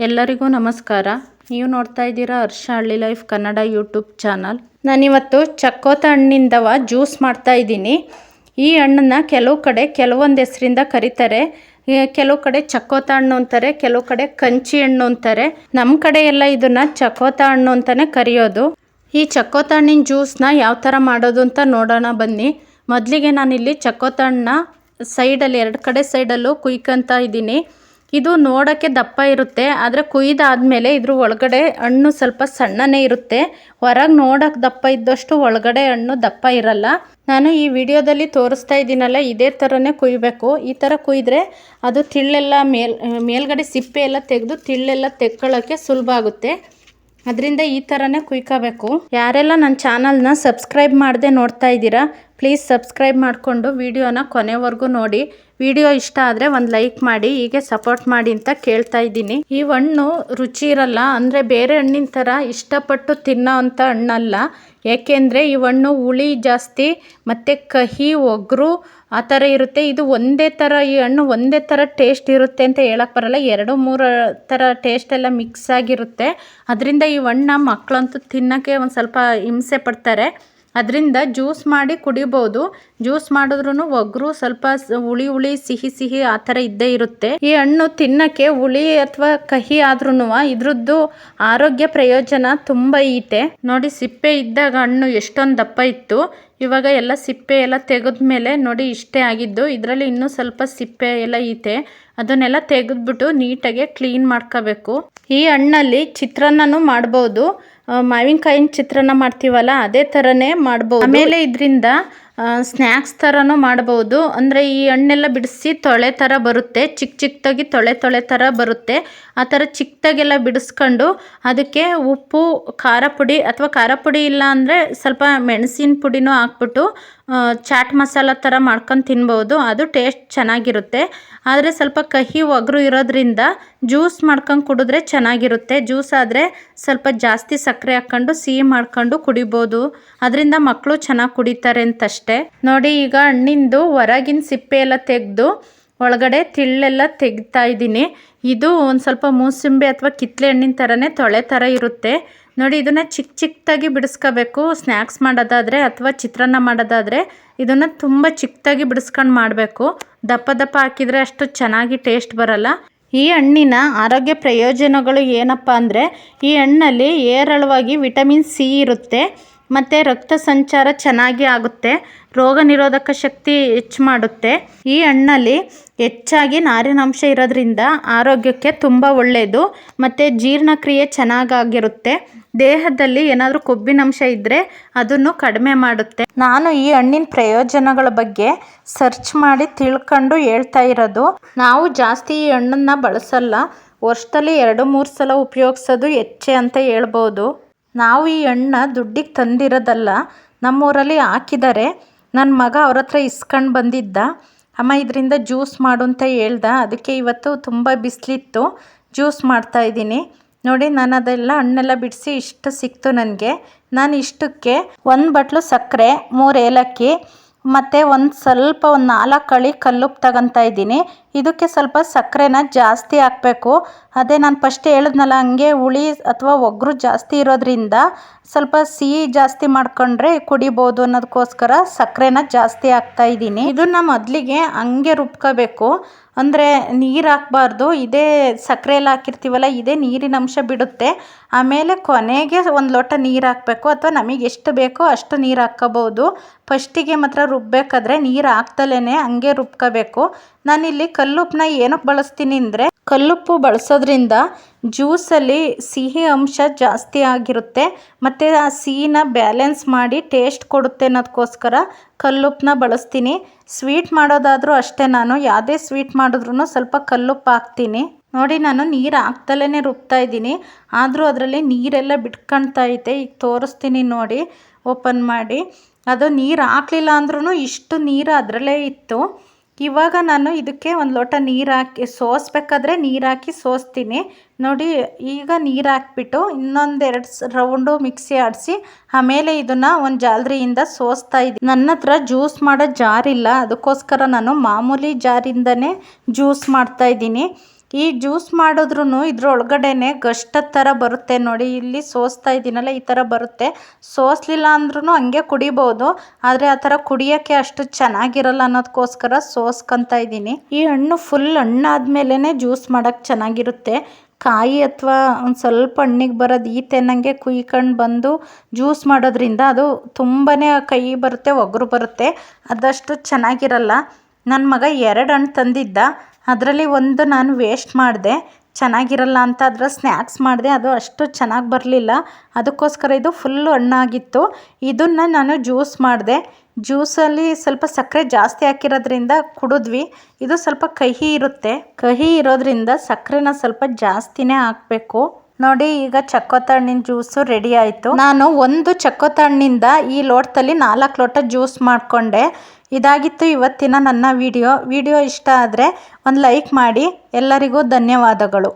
ಎಲ್ಲರಿಗೂ ನಮಸ್ಕಾರ. ನೀವು ನೋಡ್ತಾ ಇದ್ದೀರಾ ಹರ್ಷ ಹಳ್ಳಿ ಲೈಫ್ ಕನ್ನಡ ಯೂಟ್ಯೂಬ್ ಚಾನಲ್. ನಾನಿವತ್ತು ಚಕ್ಕೋತ ಹಣ್ಣಿಂದವ ಜ್ಯೂಸ್ ಮಾಡ್ತಾ ಇದ್ದೀನಿ. ಈ ಹಣ್ಣನ್ನು ಕೆಲವು ಕಡೆ ಕೆಲವೊಂದು ಹೆಸರಿಂದ ಕರೀತಾರೆ. ಕೆಲವು ಕಡೆ ಚಕ್ಕೋತ ಹಣ್ಣು ಅಂತಾರೆ, ಕೆಲವು ಕಡೆ ಕಂಚಿ ಹಣ್ಣು ಅಂತಾರೆ. ನಮ್ಮ ಕಡೆ ಎಲ್ಲ ಇದನ್ನು ಚಕ್ಕೋತ ಹಣ್ಣು ಅಂತಲೇ ಕರೆಯೋದು. ಈ ಚಕ್ಕೋತ ಹಣ್ಣಿನ ಜ್ಯೂಸ್ನ ಯಾವ ಥರ ಮಾಡೋದು ಅಂತ ನೋಡೋಣ ಬನ್ನಿ. ಮೊದಲಿಗೆ ನಾನಿಲ್ಲಿ ಚಕ್ಕೋತ ಹಣ್ಣನ್ನ ಸೈಡಲ್ಲಿ ಎರಡು ಕಡೆ ಸೈಡಲ್ಲೂ ಕುಯ್ಕೊಂತ ಇದ್ದೀನಿ. ಇದು ನೋಡೋಕ್ಕೆ ದಪ್ಪ ಇರುತ್ತೆ, ಆದರೆ ಕುಯ್ದಾದ್ಮೇಲೆ ಇದ್ರ ಒಳಗಡೆ ಹಣ್ಣು ಸ್ವಲ್ಪ ಸಣ್ಣನೇ ಇರುತ್ತೆ. ಹೊರಗೆ ನೋಡೋಕೆ ದಪ್ಪ ಇದ್ದಷ್ಟು ಒಳಗಡೆ ಹಣ್ಣು ದಪ್ಪ ಇರಲ್ಲ. ನಾನು ಈ ವಿಡಿಯೋದಲ್ಲಿ ತೋರಿಸ್ತಾ ಇದ್ದೀನಲ್ಲ, ಇದೇ ಥರನೇ ಕುಯ್ಬೇಕು. ಈ ಥರ ಕುಯ್ದರೆ ಅದು ತಿಳ್ಳೆಲ್ಲ ಮೇಲ್ಗಡೆ ಸಿಪ್ಪೆ ಎಲ್ಲ ತೆಗೆದು ತಿಳ್ಳೆಲ್ಲ ತೆಕ್ಕೊಳ್ಳೋಕ್ಕೆ ಸುಲಭ ಆಗುತ್ತೆ. ಅದರಿಂದ ಈ ಥರನೇ ಕುಯ್ಕೋಬೇಕು. ಯಾರೆಲ್ಲ ನನ್ನ ಚಾನಲ್ನ ಸಬ್ಸ್ಕ್ರೈಬ್ ಮಾಡದೆ ನೋಡ್ತಾ ಇದ್ದೀರಾ, ಪ್ಲೀಸ್ ಸಬ್ಸ್ಕ್ರೈಬ್ ಮಾಡಿಕೊಂಡು ವಿಡಿಯೋನ ಕೊನೆವರೆಗೂ ನೋಡಿ. ವಿಡಿಯೋ ಇಷ್ಟ ಆದರೆ ಒಂದು ಲೈಕ್ ಮಾಡಿ, ಹೀಗೆ ಸಪೋರ್ಟ್ ಮಾಡಿ ಅಂತ ಕೇಳ್ತಾ ಇದ್ದೀನಿ. ಈ ಹಣ್ಣು ರುಚಿ ಇರಲ್ಲ, ಅಂದರೆ ಬೇರೆ ಹಣ್ಣಿನ ಥರ ಇಷ್ಟಪಟ್ಟು ತಿನ್ನೋ ಅಂಥ ಹಣ್ಣಲ್ಲ. ಏಕೆಂದರೆ ಈ ಹಣ್ಣು ಹುಳಿ ಜಾಸ್ತಿ ಮತ್ತು ಕಹಿ ಒಗರು ಆ ಥರ ಇರುತ್ತೆ. ಇದು ಒಂದೇ ಥರ, ಈ ಹಣ್ಣು ಒಂದೇ ಥರ ಟೇಸ್ಟ್ ಇರುತ್ತೆ ಅಂತ ಹೇಳಕ್ಕೆ ಬರಲ್ಲ. 2-3 ಥರ ಟೇಸ್ಟ್ ಎಲ್ಲ ಮಿಕ್ಸ್ ಆಗಿರುತ್ತೆ. ಅದರಿಂದ ಈ ಹಣ್ಣು ಮಕ್ಕಳಂತೂ ತಿನ್ನೋಕ್ಕೆ ಒಂದು ಸ್ವಲ್ಪ ಹಿಂಸೆ ಪಡ್ತಾರೆ. ಅದರಿಂದ ಜ್ಯೂಸ್ ಮಾಡಿ ಕುಡಿಬೋದು. ಜ್ಯೂಸ್ ಮಾಡಿದ್ರೂ ಒಗರು ಸ್ವಲ್ಪ ಹುಳಿ ಹುಳಿ ಸಿಹಿ ಸಿಹಿ ಆ ಥರ ಇದ್ದೇ ಇರುತ್ತೆ. ಈ ಹಣ್ಣು ತಿನ್ನೋಕ್ಕೆ ಹುಳಿ ಅಥವಾ ಕಹಿ ಆದ್ರೂ ಇದ್ರದ್ದು ಆರೋಗ್ಯ ಪ್ರಯೋಜನ ತುಂಬ ಐತೆ. ನೋಡಿ, ಸಿಪ್ಪೆ ಇದ್ದಾಗ ಹಣ್ಣು ಎಷ್ಟೊಂದು ದಪ್ಪ ಇತ್ತು, ಇವಾಗ ಎಲ್ಲ ಸಿಪ್ಪೆ ಎಲ್ಲ ತೆಗೆದ್ಮೇಲೆ ನೋಡಿ ಇಷ್ಟೇ ಆಗಿದ್ದು. ಇದರಲ್ಲಿ ಇನ್ನೂ ಸ್ವಲ್ಪ ಸಿಪ್ಪೆ ಎಲ್ಲ ಐತೆ, ಅದನ್ನೆಲ್ಲ ತೆಗೆದ್ಬಿಟ್ಟು ನೀಟಾಗಿ ಕ್ಲೀನ್ ಮಾಡ್ಕೋಬೇಕು. ಈ ಹಣ್ಣಲ್ಲಿ ಚಿತ್ರಾನ್ನನೂ ಮಾಡ್ಬೋದು. ಮಾವಿನಕಾಯಿನ ಚಿತ್ರಾನ್ನ ಮಾಡ್ತೀವಲ್ಲ ಅದೇ ಥರನೇ ಮಾಡ್ಬೋದು. ಆಮೇಲೆ ಇದರಿಂದ ಸ್ನ್ಯಾಕ್ಸ್ ಥರನೂ ಮಾಡ್ಬೋದು. ಅಂದರೆ ಈ ಹಣ್ಣೆಲ್ಲ ಬಿಡಿಸಿ ತೊಳೆ ಥರ ಬರುತ್ತೆ, ಚಿಕ್ಕದಾಗಿ ತೊಳೆ ಥರ ಬರುತ್ತೆ. ಆ ಥರ ಚಿಕ್ಕದಾಗೆಲ್ಲ ಬಿಡಿಸ್ಕೊಂಡು ಅದಕ್ಕೆ ಉಪ್ಪು, ಖಾರ ಪುಡಿ ಅಥವಾ ಖಾರ ಪುಡಿ ಇಲ್ಲ ಅಂದರೆ ಸ್ವಲ್ಪ ಮೆಣಸಿನ ಪುಡಿನೂ ಹಾಕ್ಬಿಟ್ಟು ಚಾಟ್ ಮಸಾಲ ಥರ ಮಾಡ್ಕೊಂಡು ತಿನ್ಬೋದು. ಅದು ಟೇಸ್ಟ್ ಚೆನ್ನಾಗಿರುತ್ತೆ. ಆದರೆ ಸ್ವಲ್ಪ ಕಹಿ ಒಗರು ಇರೋದ್ರಿಂದ ಜ್ಯೂಸ್ ಮಾಡ್ಕೊಂಡು ಕುಡಿದ್ರೆ ಚೆನ್ನಾಗಿರುತ್ತೆ. ಜ್ಯೂಸ್ ಆದರೆ ಸ್ವಲ್ಪ ಜಾಸ್ತಿ ಸಕ್ಕರೆ ಹಾಕ್ಕೊಂಡು ಸಿಹಿ ಮಾಡ್ಕೊಂಡು ಕುಡಿಬೋದು. ಅದರಿಂದ ಮಕ್ಕಳು ಚೆನ್ನಾಗಿ ಕುಡಿತಾರೆ ಅಂತಷ್ಟೇ. ನೋಡಿ, ಈಗ ಹಣ್ಣಿಂದು ಹೊರಗಿನ ಸಿಪ್ಪೆ ಎಲ್ಲ ತೆಗೆದು ಒಳಗಡೆ ತಿಳ್ಳೆಲ್ಲ ತೆಗಿತಾ ಇದ್ದೀನಿ. ಇದು ಒಂದು ಸ್ವಲ್ಪ ಮೂಸಂಬಿ ಅಥವಾ ಕಿತ್ತಳೆ ಹಣ್ಣಿನ ಥರನೇ ತೊಳೆ ಥರ ಇರುತ್ತೆ. ನೋಡಿ, ಇದನ್ನು ಚಿಕ್ಕದಾಗಿ ಬಿಡಿಸ್ಕೋಬೇಕು. ಸ್ನ್ಯಾಕ್ಸ್ ಮಾಡೋದಾದರೆ ಅಥವಾ ಚಿತ್ರಾನ್ನ ಮಾಡೋದಾದರೆ ಇದನ್ನು ತುಂಬ ಚಿಕ್ಕದಾಗಿ ಬಿಡಿಸ್ಕೊಂಡು ಮಾಡಬೇಕು. ದಪ್ಪ ಹಾಕಿದರೆ ಅಷ್ಟು ಚೆನ್ನಾಗಿ ಟೇಸ್ಟ್ ಬರಲ್ಲ. ಈ ಹಣ್ಣಿನ ಆರೋಗ್ಯ ಪ್ರಯೋಜನಗಳು ಏನಪ್ಪ ಅಂದರೆ, ಈ ಹಣ್ಣಲ್ಲಿ ಹೇರಳವಾಗಿ ವಿಟಮಿನ್ ಸಿ ಇರುತ್ತೆ ಮತ್ತು ರಕ್ತ ಸಂಚಾರ ಚೆನ್ನಾಗಿ ಆಗುತ್ತೆ, ರೋಗ ನಿರೋಧಕ ಶಕ್ತಿ ಹೆಚ್ಚು ಮಾಡುತ್ತೆ. ಈ ಹಣ್ಣಲ್ಲಿ ಹೆಚ್ಚಾಗಿ ನಾರಿನಾಂಶ ಇರೋದ್ರಿಂದ ಆರೋಗ್ಯಕ್ಕೆ ತುಂಬ ಒಳ್ಳೆಯದು ಮತ್ತು ಜೀರ್ಣಕ್ರಿಯೆ ಚೆನ್ನಾಗಿರುತ್ತೆ. ದೇಹದಲ್ಲಿ ಏನಾದರೂ ಕೊಬ್ಬಿನಂಶ ಇದ್ದರೆ ಅದನ್ನು ಕಡಿಮೆ ಮಾಡುತ್ತೆ. ನಾನು ಈ ಹಣ್ಣಿನ ಪ್ರಯೋಜನಗಳ ಬಗ್ಗೆ ಸರ್ಚ್ ಮಾಡಿ ತಿಳ್ಕೊಂಡು ಹೇಳ್ತಾ ಇರೋದು. ನಾವು ಜಾಸ್ತಿ ಈ ಹಣ್ಣನ್ನು ಬಳಸಲ್ಲ, ವರ್ಷದಲ್ಲಿ 2-3 ಸಲ ಉಪಯೋಗಿಸೋದು ಹೆಚ್ಚೆ ಅಂತ ಹೇಳ್ಬೋದು. ನಾವು ಈ ಹಣ್ಣು ದುಡ್ಡಿಗೆ ತಂದಿರೋದಲ್ಲ, ನಮ್ಮೂರಲ್ಲಿ ಹಾಕಿದ್ದಾರೆ. ನನ್ನ ಮಗ ಅವ್ರ ಹತ್ರ ಇಸ್ಕೊಂಡು ಬಂದಿದ್ದ. ಅಮ್ಮ ಇದರಿಂದ ಜ್ಯೂಸ್ ಮಾಡು ಅಂತ ಹೇಳ್ದ. ಅದಕ್ಕೆ ಇವತ್ತು ತುಂಬ ಬಿಸಿಲಿತ್ತು, ಜ್ಯೂಸ್ ಮಾಡ್ತಾಯಿದ್ದೀನಿ. ನೋಡಿ, ನಾನು ಅದೆಲ್ಲ ಹಣ್ಣೆಲ್ಲ ಬಿಡಿಸಿ ಇಷ್ಟು ಸಿಕ್ತು ನನಗೆ. ನಾನು ಇಷ್ಟಕ್ಕೆ 1 ಬಟ್ಲು ಸಕ್ಕರೆ, 3 ಏಲಕ್ಕಿ ಮತ್ತು ಒಂದು 4 ಕಳಿ ಕಲ್ಲುಪ್ಪು ತಗೊತಾ ಇದ್ದೀನಿ. ಇದಕ್ಕೆ ಸ್ವಲ್ಪ ಸಕ್ಕರೆನ ಜಾಸ್ತಿ ಹಾಕಬೇಕು. ಅದೇ ನಾನು ಫಸ್ಟ್ ಹೇಳಿದ್ನಲ್ಲ, ಹಂಗೆ ಹುಳಿ ಅಥವಾ ಒಗರು ಜಾಸ್ತಿ ಇರೋದ್ರಿಂದ ಸ್ವಲ್ಪ ಸಿಹಿ ಜಾಸ್ತಿ ಮಾಡ್ಕೊಂಡ್ರೆ ಕುಡಿಬೋದು ಅನ್ನೋದಕ್ಕೋಸ್ಕರ ಸಕ್ಕರೆನ ಜಾಸ್ತಿ ಹಾಕ್ತಾ ಇದ್ದೀನಿ. ಇದನ್ನು ಮೊದಲಿಗೆ ಹಂಗೆ ರುಬ್ಕೋಬೇಕು, ಅಂದರೆ ನೀರು ಹಾಕಬಾರ್ದು. ಇದೇ ಸಕ್ಕರೆ ಎಲ್ಲ ಹಾಕಿರ್ತೀವಲ್ಲ, ಇದೇ ನೀರಿನ ಅಂಶ ಬಿಡುತ್ತೆ. ಆಮೇಲೆ ಕೊನೆಗೆ 1 ಲೋಟ ನೀರು ಹಾಕಬೇಕು, ಅಥವಾ ನಮಗೆ ಎಷ್ಟು ಬೇಕೋ ಅಷ್ಟು ನೀರು ಹಾಕ್ಕೋಬೋದು. ಫಸ್ಟಿಗೆ ಮಾತ್ರ ರುಬ್ಬೇಕಾದ್ರೆ ನೀರು ಹಾಕ್ದಲೇ ಹಂಗೆ ರುಬ್ಕೋಬೇಕು. ನಾನಿಲ್ಲಿ ಕಲ್ಲುಪ್ಪನ್ನ ಏನಕ್ಕೆ ಬಳಸ್ತೀನಿ ಅಂದರೆ, ಕಲ್ಲುಪ್ಪು ಬಳಸೋದ್ರಿಂದ ಜ್ಯೂಸಲ್ಲಿ ಸಿಹಿ ಅಂಶ ಜಾಸ್ತಿ ಆಗಿರುತ್ತೆ ಮತ್ತು ಆ ಸಿಹಿನ ಬ್ಯಾಲೆನ್ಸ್ ಮಾಡಿ ಟೇಸ್ಟ್ ಕೊಡುತ್ತೆ ಅನ್ನೋದಕ್ಕೋಸ್ಕರ ಕಲ್ಲುಪ್ಪನ್ನ ಬಳಸ್ತೀನಿ. ಸ್ವೀಟ್ ಮಾಡೋದಾದರೂ ಅಷ್ಟೇ, ನಾನು ಯಾವುದೇ ಸ್ವೀಟ್ ಮಾಡಿದ್ರೂ ಸ್ವಲ್ಪ ಕಲ್ಲುಪ್ಪು ಹಾಕ್ತೀನಿ. ನೋಡಿ, ನಾನು ನೀರು ಹಾಕ್ದಲೇ ರುಬ್ತಾ ಇದ್ದೀನಿ, ಆದರೂ ಅದರಲ್ಲಿ ನೀರೆಲ್ಲ ಬಿಟ್ಕೊಳ್ತಾ ಐತೆ. ಈಗ ತೋರಿಸ್ತೀನಿ ನೋಡಿ, ಓಪನ್ ಮಾಡಿ. ಅದು ನೀರು ಹಾಕಲಿಲ್ಲ ಅಂದ್ರೂ ಇಷ್ಟು ನೀರು ಅದರಲ್ಲೇ ಇತ್ತು. ಇವಾಗ ನಾನು ಇದಕ್ಕೆ 1 ಲೋಟ ನೀರು ಹಾಕಿ ಸೋಸಬೇಕಾದ್ರೆ ನೀರು ಹಾಕಿ ಸೋಸ್ತೀನಿ. ನೋಡಿ, ಈಗ ನೀರು ಹಾಕ್ಬಿಟ್ಟು ಇನ್ನೊಂದು 2 ರೌಂಡು ಮಿಕ್ಸಿ ಆಡಿಸಿ ಆಮೇಲೆ ಇದನ್ನು ಒಂದು ಜಾಲರಿಯಿಂದ ಸೋಸ್ತಾ ಇದ್ದೀನಿ. ನನ್ನ ಹತ್ರ ಜ್ಯೂಸ್ ಮಾಡೋ ಜಾರಿಲ್ಲ, ಅದಕ್ಕೋಸ್ಕರ ನಾನು ಮಾಮೂಲಿ ಜಾರಿಂದನೇ ಜ್ಯೂಸ್ ಮಾಡ್ತಾ ಇದ್ದೀನಿ. ಈ ಜ್ಯೂಸ್ ಮಾಡಿದ್ರೂ ಇದ್ರೊಳಗಡೆನೆ ಗಷ್ಟ ಥರ ಬರುತ್ತೆ ನೋಡಿ, ಇಲ್ಲಿ ಸೋಸ್ತಾ ಇದ್ದೀನಲ್ಲ ಈ ಥರ ಬರುತ್ತೆ. ಸೋಸಲಿಲ್ಲ ಅಂದ್ರೂ ಹಂಗೆ ಕುಡಿಬೋದು, ಆದರೆ ಆ ಥರ ಕುಡಿಯೋಕ್ಕೆ ಅಷ್ಟು ಚೆನ್ನಾಗಿರಲ್ಲ ಅನ್ನೋದಕ್ಕೋಸ್ಕರ ಸೋಸ್ಕೊತಾ ಇದ್ದೀನಿ. ಈ ಹಣ್ಣು ಫುಲ್ ಹಣ್ಣಾದ್ಮೇಲೆ ಜ್ಯೂಸ್ ಮಾಡೋಕ್ಕೆ ಚೆನ್ನಾಗಿರುತ್ತೆ. ಕಾಯಿ ಅಥವಾ ಒಂದು ಸ್ವಲ್ಪ ಹಣ್ಣಿಗೆ ಬರೋದು ಈ ತೆನ್ನಂಗೆ ಕುಯ್ಕೊಂಡು ಬಂದು ಜ್ಯೂಸ್ ಮಾಡೋದ್ರಿಂದ ಅದು ತುಂಬಾ ಕೈ ಬರುತ್ತೆ, ಒಗರು ಬರುತ್ತೆ, ಅದಷ್ಟು ಚೆನ್ನಾಗಿರಲ್ಲ. ನನ್ನ ಮಗ 2 ಹಣ್ಣು ತಂದಿದ್ದ, ಅದರಲ್ಲಿ ಒಂದು ನಾನು ವೇಸ್ಟ್ ಮಾಡಿದೆ, ಚೆನ್ನಾಗಿರಲ್ಲ ಅಂತ ಅದರ ಸ್ನ್ಯಾಕ್ಸ್ ಮಾಡಿದೆ, ಅದು ಅಷ್ಟು ಚೆನ್ನಾಗಿ ಬರಲಿಲ್ಲ. ಅದಕ್ಕೋಸ್ಕರ ಇದು ಫುಲ್ಲು ಹಣ್ಣಾಗಿತ್ತು. ಇದನ್ನು ನಾನು ಜ್ಯೂಸ್ ಮಾಡಿದೆ. ಜ್ಯೂಸಲ್ಲಿ ಸ್ವಲ್ಪ ಸಕ್ಕರೆ ಜಾಸ್ತಿ ಹಾಕಿರೋದ್ರಿಂದ ಕುಡಿದ್ವಿ. ಇದು ಸ್ವಲ್ಪ ಕಹಿ ಇರುತ್ತೆ, ಕಹಿ ಇರೋದ್ರಿಂದ ಸಕ್ಕರೆನ ಸ್ವಲ್ಪ ಜಾಸ್ತಿನೇ ಹಾಕಬೇಕು. ನೋಡಿ ಈಗ ಚಕ್ಕೋತ ಹಣ್ಣಿನ ಜ್ಯೂಸು ರೆಡಿ ಆಯಿತು. ನಾನು ಒಂದು ಚಕ್ಕೋತ ಹಣ್ಣಿಂದ ಈ ಲೋಟದಲ್ಲಿ 4 ಲೋಟ ಜ್ಯೂಸ್ ಮಾಡಿಕೊಂಡೆ. ಇದಾಗಿತ್ತು ಇವತ್ತಿನ ನನ್ನ ವಿಡಿಯೋ ಇಷ್ಟ ಆದರೆ ಒಂದು ಲೈಕ್ ಮಾಡಿ. ಎಲ್ಲರಿಗೂ ಧನ್ಯವಾದಗಳು.